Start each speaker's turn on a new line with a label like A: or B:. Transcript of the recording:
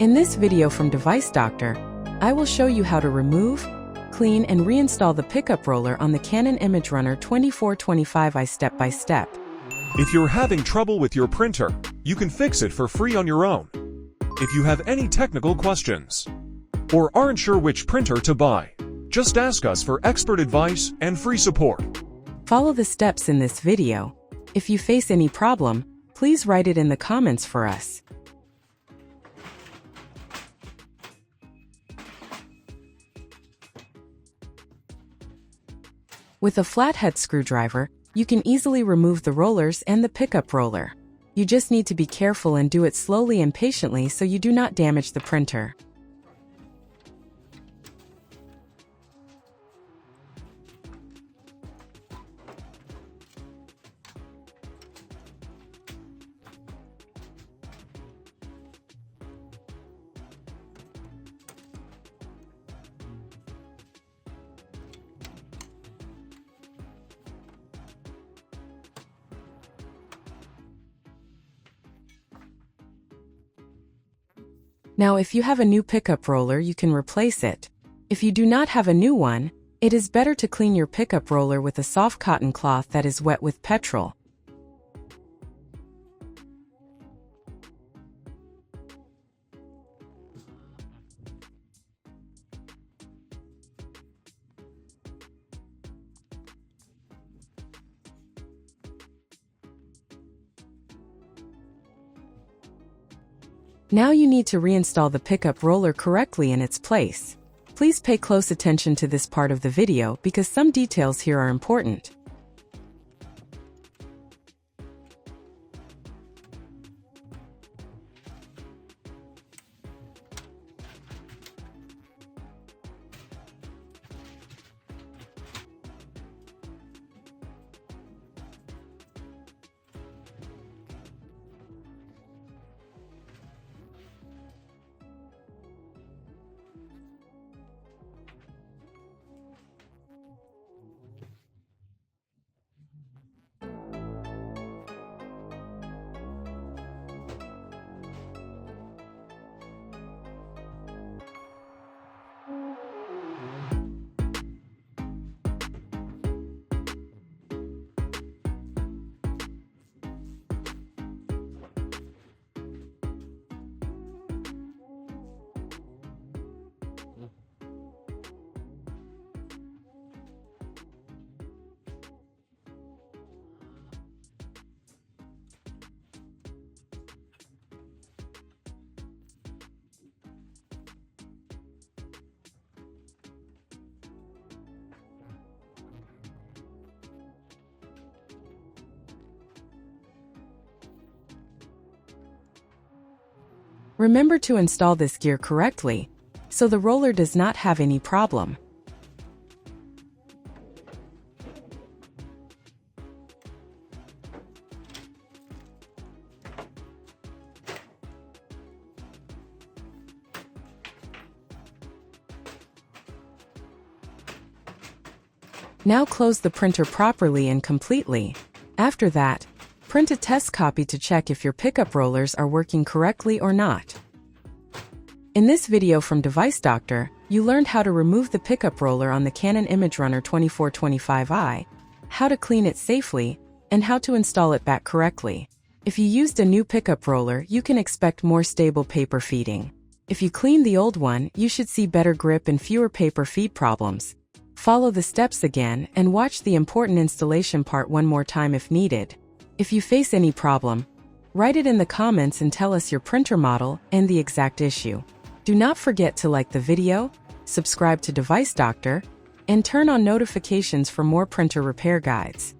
A: In this video from Device Doctor, I will show you how to remove, clean, and reinstall the pickup roller on the Canon imageRUNNER 2425i step by step.
B: If you're having trouble with your printer, you can fix it for free on your own. If you have any technical questions or aren't sure which printer to buy, just ask us for expert advice and free support.
A: Follow the steps in this video. If you face any problem, please write it in the comments for us. With a flathead screwdriver, you can easily remove the rollers and the pickup roller. You just need to be careful and do it slowly and patiently so you do not damage the printer. Now, if you have a new pickup roller, you can replace it. If you do not have a new one, it is better to clean your pickup roller with a soft cotton cloth that is wet with petrol. Now you need to reinstall the pickup roller correctly in its place. Please pay close attention to this part of the video because some details here are important. Remember to install this gear correctly, so the roller does not have any problem. Now close the printer properly and completely. After that, print a test copy to check if your pickup rollers are working correctly or not. In this video from Device Doctor, you learned how to remove the pickup roller on the Canon imageRUNNER 2425i, how to clean it safely, and how to install it back correctly. If you used a new pickup roller, you can expect more stable paper feeding. If you clean the old one, you should see better grip and fewer paper feed problems. Follow the steps again and watch the important installation part one more time if needed. If you face any problem, write it in the comments and tell us your printer model and the exact issue. Do not forget to like the video, subscribe to Device Doctor, and turn on notifications for more printer repair guides.